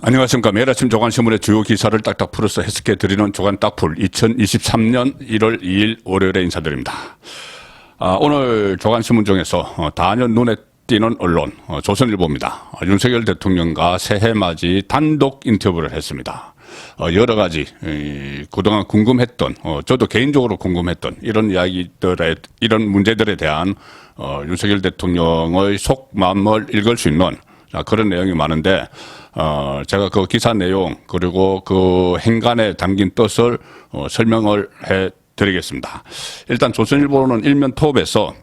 안녕하십니까. 매일 아침 조간신문의 주요 기사를 딱딱 풀어서 해석해 드리는 조간 딱풀 2023년 1월 2일 월요일에 인사드립니다. 오늘 조간신문 중에서 단연 눈에 띄는 언론 조선일보입니다. 윤석열 대통령과 새해 맞이 단독 인터뷰를 했습니다. 여러 가지 그동안 궁금했던 저도 개인적으로 궁금했던 이런 이런 문제들에 대한 윤석열 대통령의 속마음을 읽을 수 있는 그런 내용이 많은데 제가 그 기사 내용 그리고 그 행간에 담긴 뜻을 설명을 해 드리겠습니다. 일단 조선일보는 일면 톱에서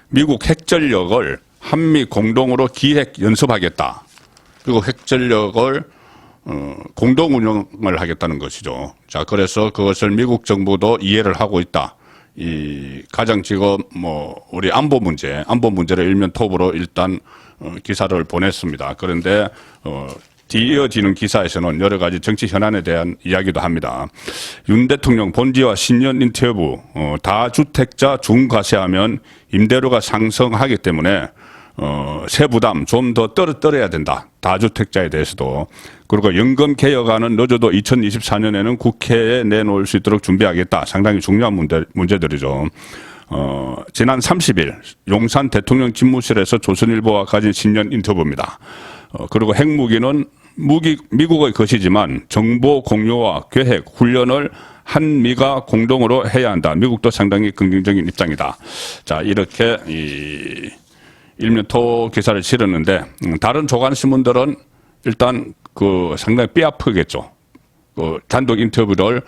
미국 핵전력을 한미 공동으로 기획 연습하겠다. 그리고 핵전력을 공동 운영을 하겠다는 것이죠. 자, 그래서 그것을 미국 정부도 이해를 하고 있다. 가장 지금 우리 안보 문제를 일면 톱으로 일단 기사를 보냈습니다. 그런데 이어지는 기사에서는 여러 가지 정치 현안에 대한 이야기도 합니다. 윤 대통령 본지와 신년 인터뷰 다주택자 중과세하면 임대료가 상승하기 때문에 세부담 좀 더 떨어야 된다. 다주택자에 대해서도. 그리고 연금 개혁안은 늦어도 2024년에는 국회에 내놓을 수 있도록 준비하겠다. 상당히 중요한 문제들이죠. 지난 30일 용산 대통령 집무실에서 조선일보와 가진 신년 인터뷰입니다. 그리고 핵무기는 미국의 것이지만 정보 공유와 계획, 훈련을 한미가 공동으로 해야 한다. 미국도 상당히 긍정적인 입장이다. 자, 이렇게 일면토 기사를 실었는데 다른 조간신문들은 일단 상당히 뼈아프겠죠. 단독 인터뷰를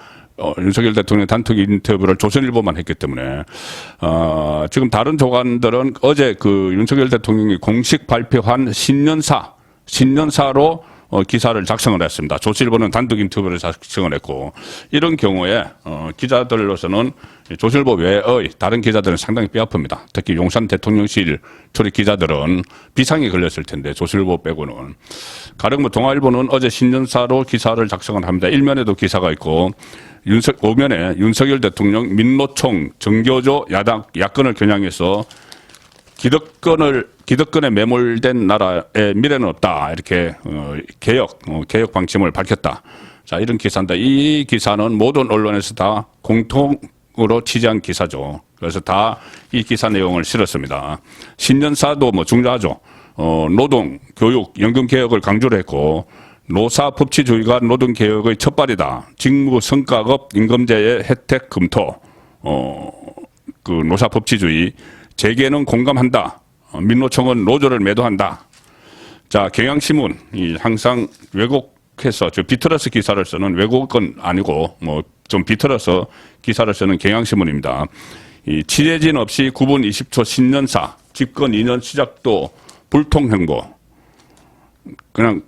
윤석열 대통령 단독 인터뷰를 조선일보만 했기 때문에 지금 다른 조간들은 어제 윤석열 대통령이 공식 발표한 신년사로 기사를 작성을 했습니다. 조선일보는 단독 인터뷰를 작성을 했고 이런 경우에 기자들로서는 조선일보 외의 다른 기자들은 상당히 뼈아픕니다. 특히 용산 대통령실 출입 기자들은 비상이 걸렸을 텐데 조선일보 빼고는. 가령 동아일보는 어제 신년사로 기사를 작성을 합니다. 일면에도 기사가 있고 오면에 윤석열 대통령 민노총 정교조 야권을 겨냥해서 기득권에 매몰된 나라의 미래는 없다. 이렇게 개혁 방침을 밝혔다. 자, 이런 기사인데 이 기사는 모든 언론에서 다 공통으로 취재한 기사죠. 그래서 다 이 기사 내용을 실었습니다. 신년사도 중요하죠. 노동, 교육, 연금 개혁을 강조를 했고 노사 법치주의가 노동 개혁의 첫발이다. 직무 성과급 임금제의 혜택 검토, 노사 법치주의 재계는 공감한다. 민노총은 노조를 매도한다. 자, 경향신문 항상 왜곡해서 비틀어서 기사를 쓰는 왜곡은 아니고 좀 비틀어서 기사를 쓰는 경향신문입니다. 취재진 없이 9분 20초 신년사 집권 2년 시작도 불통행보. 그냥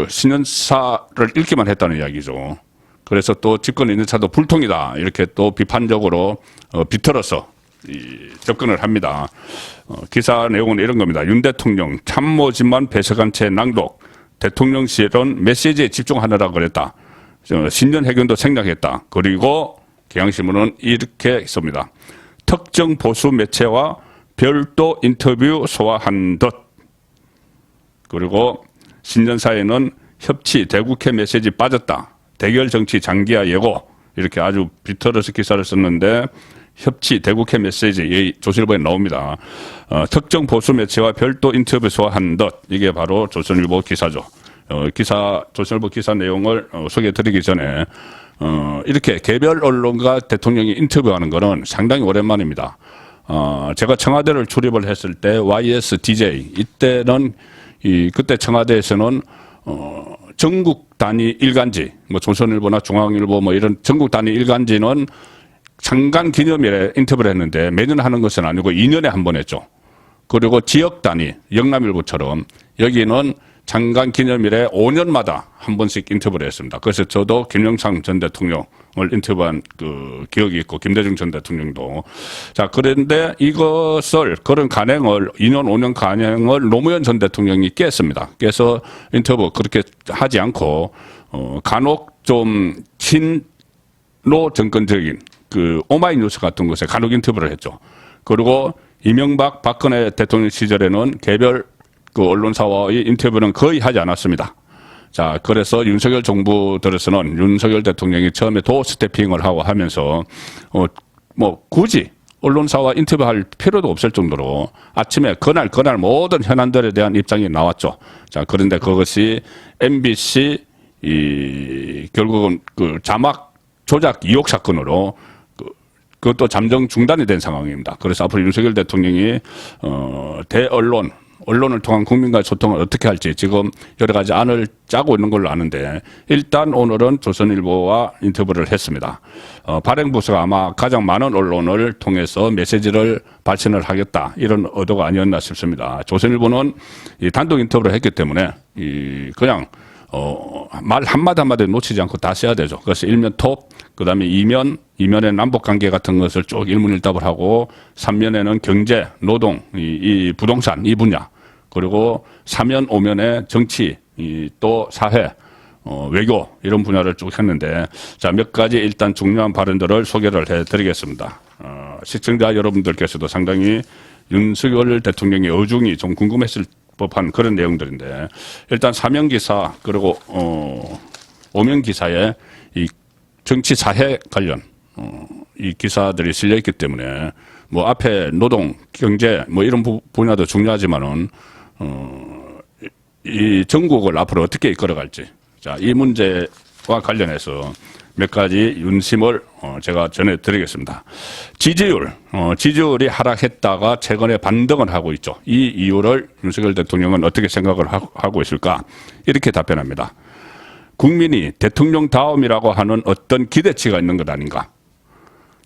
신년사를 읽기만 했다는 이야기죠. 그래서 또 집권 2년 차도 불통이다. 이렇게 또 비판적으로 비틀어서 접근을 합니다. 기사 내용은 이런 겁니다. 윤 대통령 참모진만 배석한 채 낭독. 대통령실은 메시지에 집중하느라 그랬다. 신년 해견도 생략했다. 그리고 경향신문은 이렇게 씁니다. 특정 보수 매체와 별도 인터뷰 소화한 듯. 그리고 신년사에는 대국회 메시지 빠졌다. 대결 정치 장기화 예고. 이렇게 아주 비틀어서 기사를 썼는데 대국회 메시지 조선일보에 나옵니다. 특정 보수 매체와 별도 인터뷰 소화한 듯. 이게 바로 조선일보 기사죠. 조선일보 기사 내용을 소개해드리기 전에 이렇게 개별 언론과 대통령이 인터뷰하는 거는 상당히 오랜만입니다. 제가 청와대를 출입을 했을 때 YSDJ 이때는 그때 청와대에서는 전국 단위 일간지 조선일보나 중앙일보 이런 전국 단위 일간지는 창간 기념일에 인터뷰를 했는데 매년 하는 것은 아니고 2년에 한 번 했죠. 그리고 지역 단위 영남일보처럼 여기는 창간 기념일에 5년마다 한 번씩 인터뷰를 했습니다. 그래서 저도 김영삼 전 대통령을 인터뷰한 기억이 있고 김대중 전 대통령도. 자, 그런데 그런 간행을 2년 5년 간행을 노무현 전 대통령이 깼습니다. 그래서 인터뷰 그렇게 하지 않고 간혹 좀 친노 정권적인 오마이뉴스 같은 곳에 간혹 인터뷰를 했죠. 그리고 이명박 박근혜 대통령 시절에는 개별 언론사와의 인터뷰는 거의 하지 않았습니다. 자, 그래서 윤석열 정부 들어서는 윤석열 대통령이 처음에 도어 스태핑을 하고 하면서, 뭐, 굳이 언론사와 인터뷰할 필요도 없을 정도로 아침에 그날 모든 현안들에 대한 입장이 나왔죠. 자, 그런데 그것이 MBC, 결국은 그 자막 조작 의혹 사건으로 그것도 잠정 중단이 된 상황입니다. 그래서 앞으로 윤석열 대통령이, 언론을 통한 국민과의 소통을 어떻게 할지 지금 여러 가지 안을 짜고 있는 걸로 아는데 일단 오늘은 조선일보와 인터뷰를 했습니다. 발행부서가 아마 가장 많은 언론을 통해서 메시지를 발신을 하겠다 이런 의도가 아니었나 싶습니다. 조선일보는 이 단독 인터뷰를 했기 때문에 그냥 말 한마디 놓치지 않고 다 써야 되죠. 그래서 일면 톱, 그 다음에 이면의 남북관계 같은 것을 쭉 일문일답을 하고 3면에는 경제, 노동, 이 부동산 이 분야, 그리고 4면, 5면에 정치, 또 사회, 외교 이런 분야를 쭉 했는데 자, 몇 가지 일단 중요한 발언들을 소개를 해드리겠습니다. 시청자 여러분들께서도 상당히 윤석열 대통령의 어중이 좀 궁금했을 법한 그런 내용들인데 일단 사면 기사 그리고 5면 기사에 이 정치 사회 관련 이 기사들이 실려 있기 때문에 뭐 앞에 노동, 경제 뭐 이런 분야도 중요하지만은 이 전국을 앞으로 어떻게 이끌어갈지 자, 이 문제와 관련해서 몇 가지 윤심을 제가 전해드리겠습니다. 지지율이 하락했다가 최근에 반등을 하고 있죠. 이 이유를 윤석열 대통령은 어떻게 생각을 하고 있을까? 이렇게 답변합니다. 국민이 대통령다움이라고 하는 어떤 기대치가 있는 것 아닌가?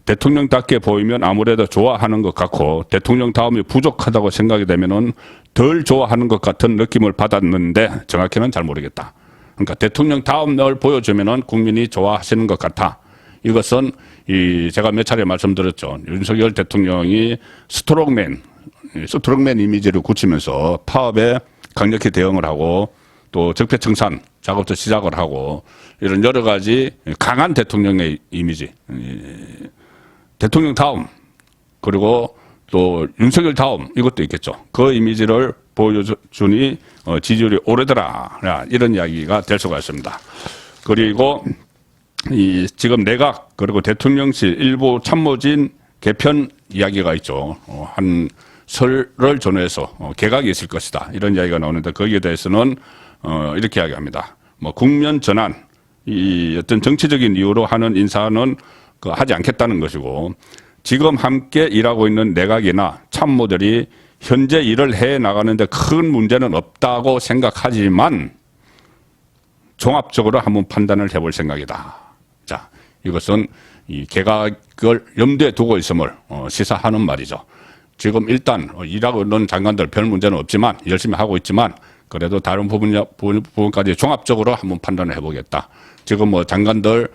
대통령답게 보이면 아무래도 좋아하는 것 같고 대통령다움이 부족하다고 생각이 되면은 덜 좋아하는 것 같은 느낌을 받았는데 정확히는 잘 모르겠다. 그러니까 대통령다움을 보여주면은 국민이 좋아하시는 것 같아. 이것은 제가 몇 차례 말씀드렸죠. 윤석열 대통령이 스트롱맨 이미지를 굳히면서 파업에 강력히 대응을 하고 또 적폐청산 작업도 시작을 하고 이런 여러 가지 강한 대통령의 이미지, 대통령다움 그리고 또 윤석열다움 이것도 있겠죠. 그 이미지를 보여주니 지지율이 오르더라 이런 이야기가 될 수가 있습니다. 그리고 지금 내각 그리고 대통령실 일부 참모진 개편 이야기가 있죠. 한 설을 전후해서 개각이 있을 것이다 이런 이야기가 나오는데 거기에 대해서는 이렇게 이야기합니다. 뭐 국면 전환 어떤 정치적인 이유로 하는 인사는 하지 않겠다는 것이고 지금 함께 일하고 있는 내각이나 참모들이 현재 일을 해 나가는데 큰 문제는 없다고 생각하지만 종합적으로 한번 판단을 해볼 생각이다. 자, 이것은 이 개각을 염두에 두고 있음을 시사하는 말이죠. 지금 일단 일하고 있는 장관들 별 문제는 없지만 열심히 하고 있지만 그래도 다른 부분까지 종합적으로 한번 판단을 해보겠다. 지금 뭐 장관들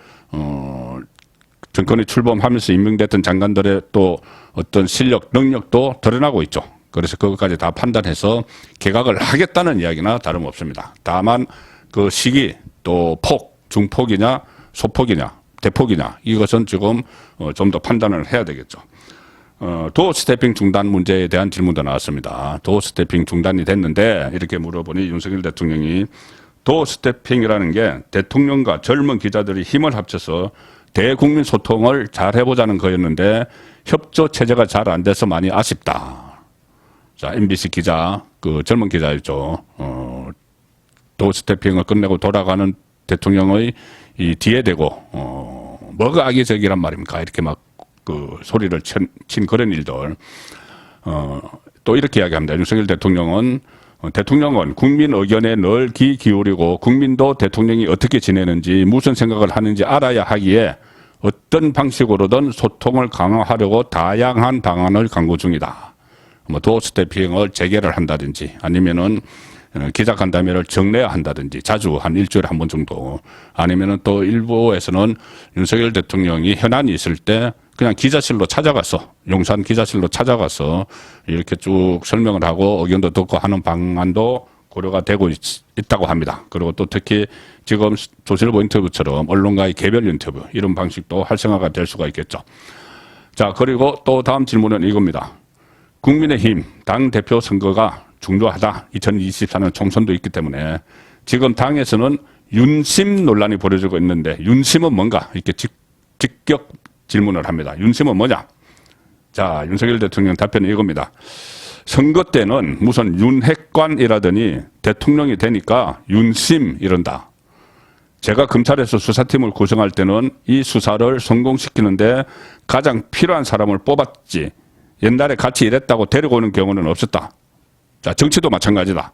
정권이 출범하면서 임명됐던 장관들의 또 어떤 실력, 능력도 드러나고 있죠. 그래서 그것까지 다 판단해서 개각을 하겠다는 이야기나 다름없습니다. 다만 그 시기 또 폭, 중폭이냐 소폭이냐 대폭이냐 이것은 지금 좀 더 판단을 해야 되겠죠. 도어 스태핑 중단 문제에 대한 질문도 나왔습니다. 도어 스태핑 중단이 됐는데 이렇게 물어보니 윤석열 대통령이 도어 스태핑이라는 게 대통령과 젊은 기자들이 힘을 합쳐서 대국민 소통을 잘 해보자는 거였는데 협조 체제가 잘 안 돼서 많이 아쉽다. 자, MBC 기자, 그 젊은 기자였죠. 도어 스태핑을 끝내고 돌아가는 대통령의 이 뒤에 대고 뭐가 악의적이란 말입니까? 이렇게 막 그 소리를 친 그런 일들. 또 이렇게 이야기합니다. 윤석열 대통령은 국민 의견에 늘 귀 기울이고 국민도 대통령이 어떻게 지내는지 무슨 생각을 하는지 알아야 하기에 어떤 방식으로든 소통을 강화하려고 다양한 방안을 강구 중이다. 뭐 도어 스태핑을 재개를 한다든지 아니면은 기자간담회를 정례화 한다든지 자주 한 일주일에 한 번 정도 아니면은 또 일부에서는 윤석열 대통령이 현안이 있을 때 그냥 기자실로 찾아가서 용산 기자실로 찾아가서 이렇게 쭉 설명을 하고 의견도 듣고 하는 방안도 고려가 되고 있다고 합니다. 그리고 또 특히 지금 조선일보 인터뷰처럼 언론과의 개별 인터뷰 이런 방식도 활성화가 될 수가 있겠죠. 자, 그리고 또 다음 질문은 이겁니다. 국민의힘 당대표 선거가 중요하다. 2024년 총선도 있기 때문에 지금 당에서는 윤심 논란이 벌어지고 있는데 윤심은 뭔가 이렇게 직격 질문을 합니다. 윤심은 뭐냐? 자, 윤석열 대통령 답변은 이겁니다. 선거 때는 무슨 윤핵관이라더니 대통령이 되니까 윤심 이런다. 제가 검찰에서 수사팀을 구성할 때는 이 수사를 성공시키는데 가장 필요한 사람을 뽑았지. 옛날에 같이 일했다고 데리고 오는 경우는 없었다. 자, 정치도 마찬가지다.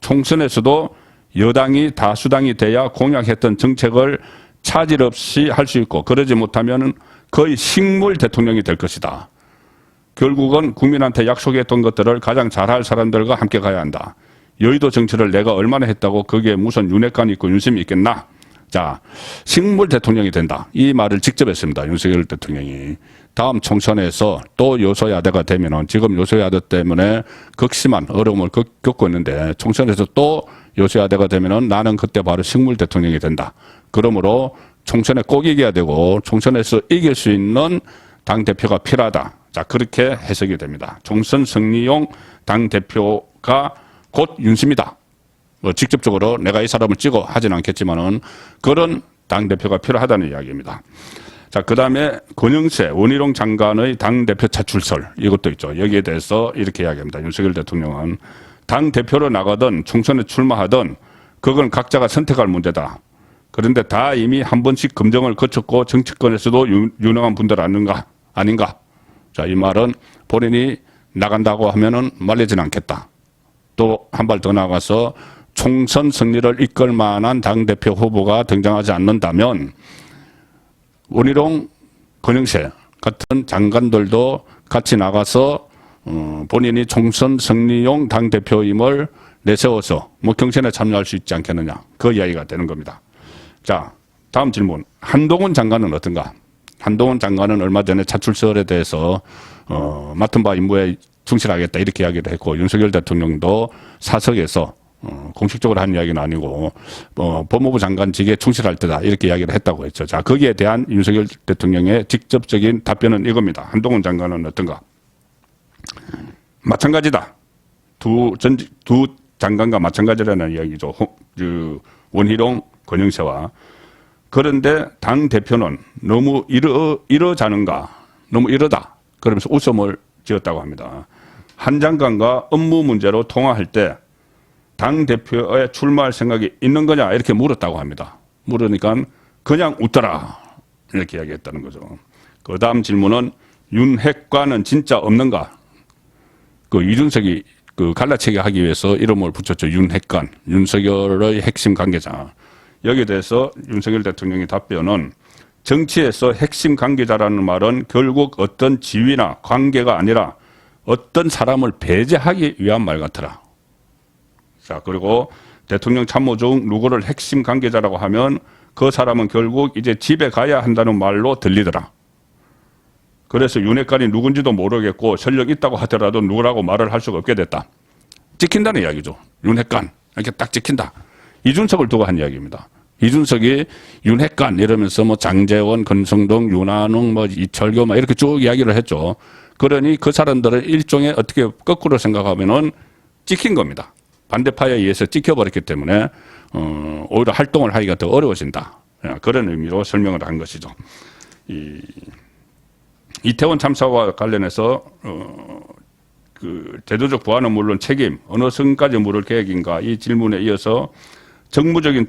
총선에서도 여당이 다수당이 돼야 공약했던 정책을 차질 없이 할 수 있고 그러지 못하면 거의 식물 대통령이 될 것이다. 결국은 국민한테 약속했던 것들을 가장 잘할 사람들과 함께 가야 한다. 여의도 정치를 내가 얼마나 했다고 거기에 무슨 윤핵관이 있고 윤심이 있겠나? 자, 식물 대통령이 된다. 이 말을 직접 했습니다. 윤석열 대통령이. 다음 총선에서 또 여소야대가 되면은 지금 여소야대 때문에 극심한 어려움을 겪고 있는데 총선에서 또 여소야대가 되면은 나는 그때 바로 식물 대통령이 된다. 그러므로 총선에 꼭 이겨야 되고 총선에서 이길 수 있는 당대표가 필요하다. 자, 그렇게 해석이 됩니다. 총선 승리용 당대표가 곧 윤심이다. 뭐 직접적으로 내가 이 사람을 찍어 하진 않겠지만은 그런 당대표가 필요하다는 이야기입니다. 자, 그 다음에 권영세, 원희룡 장관의 당대표 차출설 이것도 있죠. 여기에 대해서 이렇게 이야기합니다. 윤석열 대통령은 당대표로 나가든 총선에 출마하든 그건 각자가 선택할 문제다. 그런데 다 이미 한 번씩 검증을 거쳤고 정치권에서도 유능한 분들 아닌가? 자, 이 말은 본인이 나간다고 하면은 말리진 않겠다. 또 한 발 더 나가서 총선 승리를 이끌 만한 당대표 후보가 등장하지 않는다면 원희룡, 권영세 같은 장관들도 같이 나가서 본인이 총선 승리용 당대표임을 내세워서 뭐 경선에 참여할 수 있지 않겠느냐. 그 이야기가 되는 겁니다. 자, 다음 질문. 한동훈 장관은 어떤가? 한동훈 장관은 얼마 전에 차출설에 대해서 맡은 바 임무에 충실하겠다 이렇게 이야기를 했고 윤석열 대통령도 사석에서 공식적으로 한 이야기는 아니고 법무부 장관직에 충실할 때다 이렇게 이야기를 했다고 했죠. 자, 거기에 대한 윤석열 대통령의 직접적인 답변은 이겁니다. 한동훈 장관은 어떤가? 마찬가지다. 두 장관과 마찬가지라는 이야기죠. 원희룡, 권영세와. 그런데 당 대표는 너무 이러자는가? 너무 이러다. 그러면서 웃음을 지었다고 합니다. 한 장관과 업무 문제로 통화할 때 당대표에 출마할 생각이 있는 거냐 이렇게 물었다고 합니다. 물으니까 그냥 웃더라 이렇게 이야기했다는 거죠. 그 다음 질문은 윤핵관은 진짜 없는가? 그 이준석이 그 갈라치기 하기 위해서 이름을 붙였죠. 윤핵관, 윤석열의 핵심 관계자. 여기에 대해서 윤석열 대통령의 답변은 정치에서 핵심 관계자라는 말은 결국 어떤 지위나 관계가 아니라 어떤 사람을 배제하기 위한 말 같더라. 자, 그리고 대통령 참모 중 누구를 핵심 관계자라고 하면 그 사람은 결국 이제 집에 가야 한다는 말로 들리더라. 그래서 윤핵관이 누군지도 모르겠고 전력 있다고 하더라도 누구라고 말을 할 수가 없게 됐다. 찍힌다는 이야기죠. 윤핵관 이렇게 딱 찍힌다. 이준석을 두고 한 이야기입니다. 이준석이 윤핵관 이러면서 뭐 장제원, 권성동, 윤한웅, 뭐 이철교 막 이렇게 쭉 이야기를 했죠. 그러니 그 사람들은 일종의 어떻게 거꾸로 생각하면은 찍힌 겁니다. 반대파에 의해서 찍혀버렸기 때문에 오히려 활동을 하기가 더 어려워진다. 그런 의미로 설명을 한 것이죠. 이태원 참사와 관련해서 그 제도적 보완은 물론 책임 어느 선까지 물을 계획인가 이 질문에 이어서 정무적인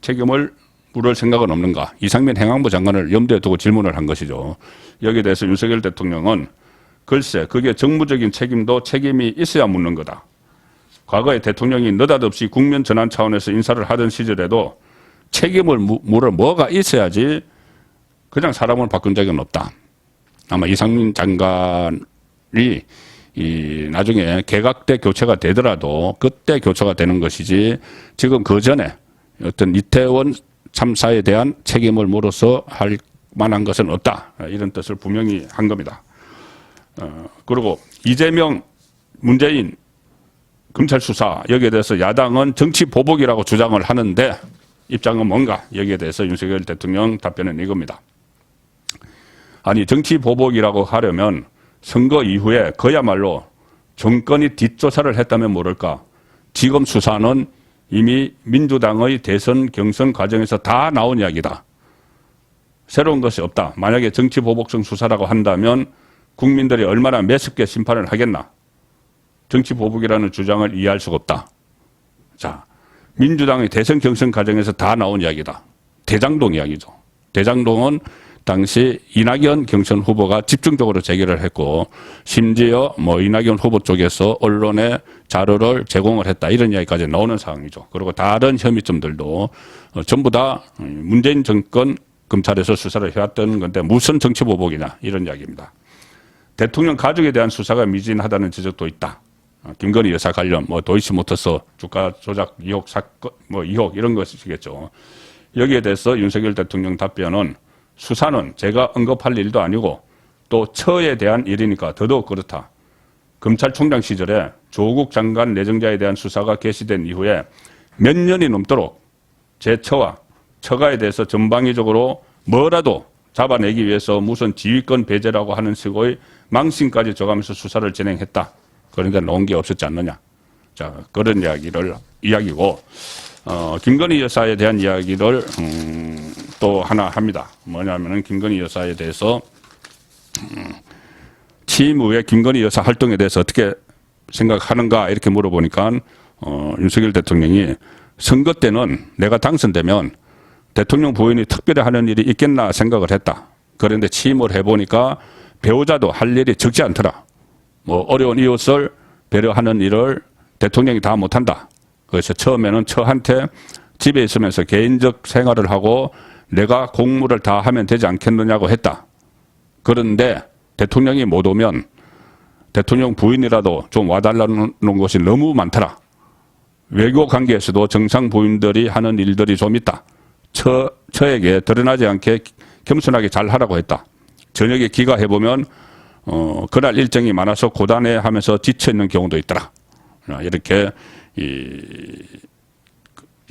책임을 물을 생각은 없는가? 이상민 행안부 장관을 염두에 두고 질문을 한 것이죠. 여기에 대해서 윤석열 대통령은 글쎄 그게 정무적인 책임도 책임이 있어야 묻는 거다. 과거에 대통령이 느닷없이 국면 전환 차원에서 인사를 하던 시절에도 책임을 물을 뭐가 있어야지 그냥 사람을 바꾼 적은 없다. 아마 이상민 장관이 나중에 개각 때 교체가 되더라도 그때 교체가 되는 것이지 지금 그 전에 어떤 이태원 참사에 대한 책임을 물어서 할 만한 것은 없다. 이런 뜻을 분명히 한 겁니다. 그리고 이재명, 문재인 검찰 수사 여기에 대해서 야당은 정치 보복이라고 주장을 하는데 입장은 뭔가 여기에 대해서 윤석열 대통령 답변은 이겁니다. 아니 정치 보복이라고 하려면 선거 이후에 그야말로 정권이 뒷조사를 했다면 모를까 지금 수사는 이미 민주당의 대선 경선 과정에서 다 나온 이야기다. 새로운 것이 없다. 만약에 정치보복성 수사라고 한다면 국민들이 얼마나 매섭게 심판을 하겠나. 정치보복이라는 주장을 이해할 수가 없다. 자, 민주당의 대선 경선 과정에서 다 나온 이야기다. 대장동 이야기죠. 대장동은 당시 이낙연 경선 후보가 집중적으로 제기를 했고 심지어 뭐 이낙연 후보 쪽에서 언론에 자료를 제공을 했다. 이런 이야기까지 나오는 상황이죠. 그리고 다른 혐의점들도 전부 다 문재인 정권 검찰에서 수사를 해왔던 건데 무슨 정치보복이냐 이런 이야기입니다. 대통령 가족에 대한 수사가 미진하다는 지적도 있다. 김건희 여사 관련 뭐 도이치모터스 주가 조작 의혹 사건 뭐 의혹 이런 것이겠죠. 여기에 대해서 윤석열 대통령 답변은 수사는 제가 언급할 일도 아니고 또 처에 대한 일이니까 더더욱 그렇다. 검찰총장 시절에 조국 장관 내정자에 대한 수사가 개시된 이후에 몇 년이 넘도록 제 처와 처가에 대해서 전방위적으로 뭐라도 잡아내기 위해서 무슨 지휘권 배제라고 하는 식의 망신까지 줘가면서 수사를 진행했다. 그런데 나온 게 없었지 않느냐. 자, 그런 이야기고, 김건희 여사에 대한 이야기를, 또 하나 합니다. 뭐냐면은 김건희 여사에 대해서, 취임 후에 김건희 여사 활동에 대해서 어떻게 생각하는가 이렇게 물어보니까, 윤석열 대통령이 선거 때는 내가 당선되면 대통령 부인이 특별히 하는 일이 있겠나 생각을 했다. 그런데 취임을 해보니까 배우자도 할 일이 적지 않더라. 뭐 어려운 이웃을 배려하는 일을 대통령이 다 못한다. 그래서 처음에는 처한테 집에 있으면서 개인적 생활을 하고 내가 공무를 다 하면 되지 않겠느냐고 했다. 그런데 대통령이 못 오면 대통령 부인이라도 좀 와달라는 것이 너무 많더라. 외교 관계에서도 정상 부인들이 하는 일들이 좀 있다. 처에게 드러나지 않게 겸손하게 잘 하라고 했다. 저녁에 귀가해보면 그날 일정이 많아서 고단해하면서 지쳐있는 경우도 있더라. 이렇게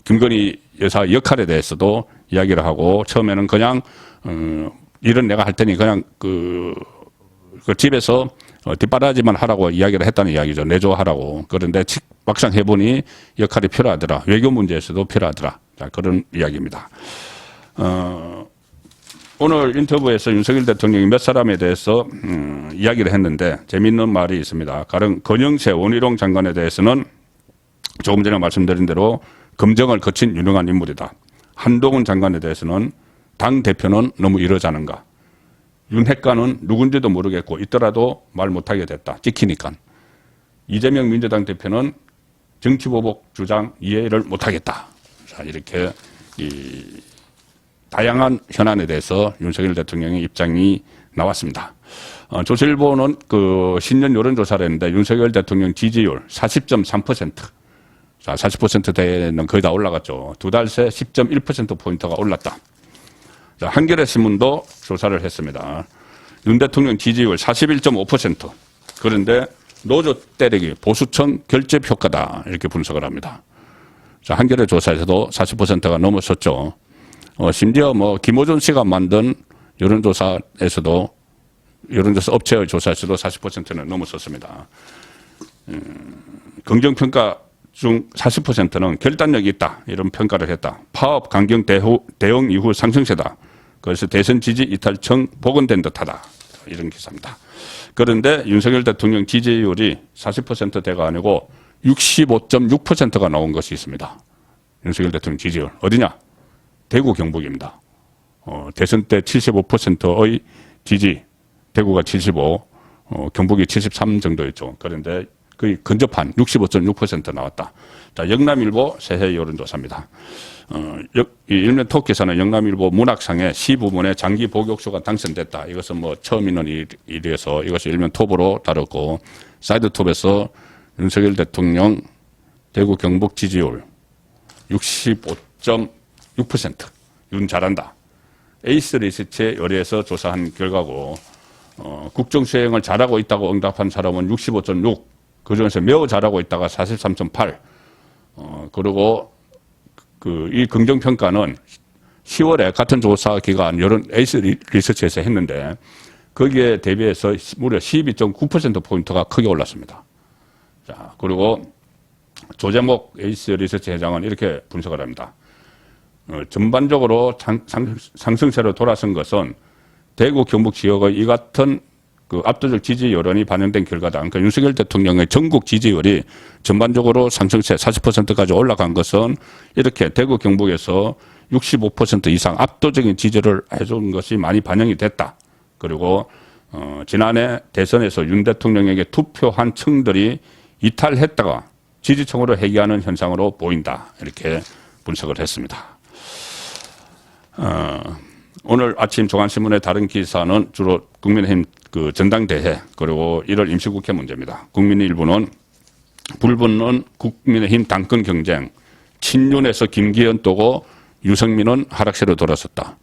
김건희 여사 역할에 대해서도 이야기를 하고 처음에는 그냥 일은 내가 할 테니 그냥 그 집에서 뒷바라지만 하라고 이야기를 했다는 이야기죠. 내조하라고. 그런데 막상 해보니 역할이 필요하더라. 외교 문제에서도 필요하더라. 자, 그런 이야기입니다. 오늘 인터뷰에서 윤석열 대통령이 몇 사람에 대해서 이야기를 했는데 재미있는 말이 있습니다. 가령 권영세 원희룡 장관에 대해서는 조금 전에 말씀드린 대로 검증을 거친 유능한 인물이다. 한동훈 장관에 대해서는 당 대표는 너무 이러자는가. 윤핵관은 누군지도 모르겠고 있더라도 말 못하게 됐다. 찍히니까. 이재명 민주당 대표는 정치보복 주장 이해를 못하겠다. 자, 이렇게 다양한 현안에 대해서 윤석열 대통령의 입장이 나왔습니다. 조선일보는 그 신년 여론조사를 했는데 윤석열 대통령 지지율 40.3%. 자, 40%대는 거의 다 올라갔죠. 두 달 새 10.1%포인트가 올랐다. 자, 한겨레신문도 조사를 했습니다. 윤 대통령 지지율 41.5%. 그런데 노조 때리기 보수층 결집 효과다. 이렇게 분석을 합니다. 자, 한겨레 조사에서도 40%가 넘었었죠. 심지어 뭐 김호준 씨가 만든 여론조사에서도 여론조사 업체의 조사에서도 40%는 넘었었습니다. 긍정평가 중 40%는 결단력이 있다. 이런 평가를 했다. 파업 강경 대응 이후 상승세다. 그래서 대선 지지 이탈청 복원된 듯하다. 이런 기사입니다. 그런데 윤석열 대통령 지지율이 40%대가 아니고 65.6%가 나온 것이 있습니다. 윤석열 대통령 지지율. 어디냐? 대구 경북입니다. 대선 때 75%의 지지, 대구가 75, 경북이 73 정도였죠. 그런데 거의 근접한 65.6% 나왔다. 자, 영남일보 새해 여론조사입니다. 일면 톡 기사는 영남일보 문학상의 시 부문에 장기 복역수가 당선됐다. 이것은 뭐 처음 있는 일이어서 이것을 일면 톱으로 다뤘고, 사이드 톱에서 윤석열 대통령 대구 경북 지지율 65.6%. 윤 잘한다. 에이스 리서치에 의뢰해서 조사한 결과고, 국정수행을 잘하고 있다고 응답한 사람은 65.6, 그중에서 매우 잘하고 있다가 43.8, 그리고 이 긍정평가는 10월에 같은 조사 기간 여론 에이스 리서치에서 했는데 거기에 대비해서 무려 12.9%포인트가 크게 올랐습니다. 자, 그리고 조재목 에이스 리서치 회장은 이렇게 분석을 합니다. 전반적으로 상승세로 돌아선 것은 대구 경북 지역의 이 같은 그 압도적 지지 여론이 반영된 결과다. 그러니까 윤석열 대통령의 전국 지지율이 전반적으로 상승세 40%까지 올라간 것은 이렇게 대구 경북에서 65% 이상 압도적인 지지를 해준 것이 많이 반영이 됐다. 그리고 지난해 대선에서 윤 대통령에게 투표한 층들이 이탈했다가 지지층으로 회귀하는 현상으로 보인다. 이렇게 분석을 했습니다. 오늘 아침 조간신문의 다른 기사는 주로 국민의힘 그 전당대회 그리고 1월 임시국회 문제입니다. 국민의 일부는 불붙는 국민의힘 당권 경쟁, 친윤에서 김기현 또고 유승민은 하락세로 돌아섰다.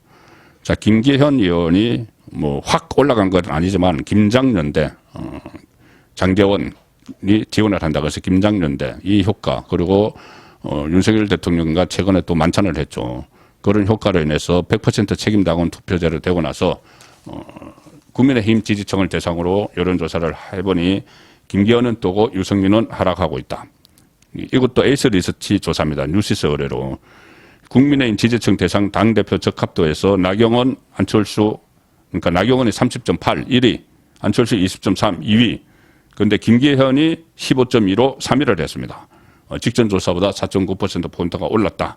자, 김기현 의원이 뭐 확 올라간 건 아니지만 김장연대, 장제원이 지원을 한다고 해서 김장연대 이 효과 그리고 윤석열 대통령과 최근에 또 만찬을 했죠. 그런 효과로 인해서 100% 책임당원 투표제로 되고 나서 국민의힘 지지층을 대상으로 여론조사를 해보니 김기현은 뜨고 유승민은 하락하고 있다. 이것도 에이스 리서치 조사입니다. 뉴시스 의뢰로. 국민의힘 지지층 대상 당대표 적합도에서 나경원, 안철수, 그러니까 나경원이 30.8, 1위, 안철수 20.3, 2위. 그런데 김기현이 15.2로 3위를 했습니다. 직전 조사보다 4.9%포인트가 올랐다.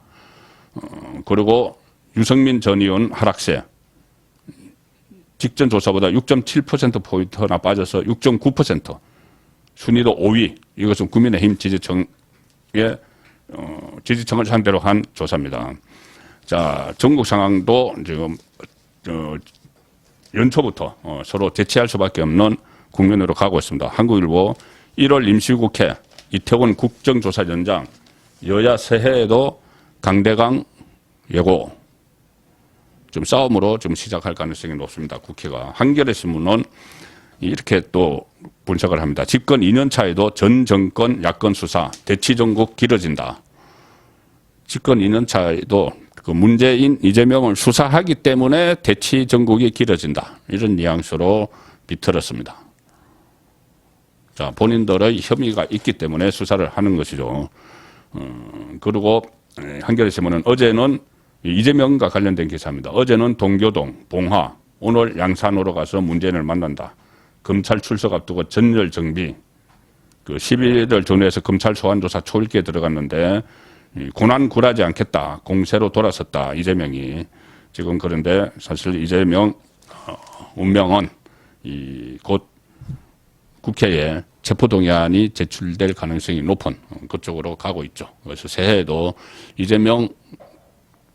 그리고 유승민 전 의원 하락세. 직전 조사보다 6.7%포인트나 빠져서 6.9%. 순위도 5위. 이것은 국민의힘 지지층의 지지층을 상대로 한 조사입니다. 자, 전국 상황도 지금 연초부터 서로 대치할 수밖에 없는 국면으로 가고 있습니다. 한국일보 1월 임시국회 이태원 국정조사연장 여야 새해에도 강대강 예고 좀 싸움으로 좀 시작할 가능성이 높습니다. 국회가. 한겨레 신문은 이렇게 또 분석을 합니다. 집권 2년 차에도 전 정권 야권 수사 대치 전국 길어진다. 집권 2년 차에도 그 문재인 이재명을 수사하기 때문에 대치 전국이 길어진다. 이런 뉘앙스로 비틀었습니다. 자, 본인들의 혐의가 있기 때문에 수사를 하는 것이죠. 그리고 한겨레 신문은 어제는 이재명과 관련된 기사입니다. 어제는 동교동, 봉화, 오늘 양산으로 가서 문재인을 만난다. 검찰 출석 앞두고 전열 정비, 그 11일 전후에서 검찰 소환조사 초읽기에 들어갔는데 고난굴하지 않겠다. 공세로 돌아섰다. 이재명이. 지금 그런데 사실 이재명 운명은 곧 국회에 체포동의안이 제출될 가능성이 높은 그쪽으로 가고 있죠. 그래서 새해에도 이재명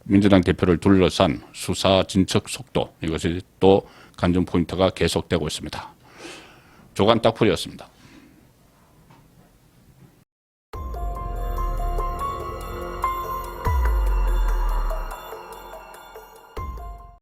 민주당 대표를 둘러싼 수사 진척 속도 이것이 또 관전 포인트가 계속되고 있습니다. 조간 딱풀이었습니다.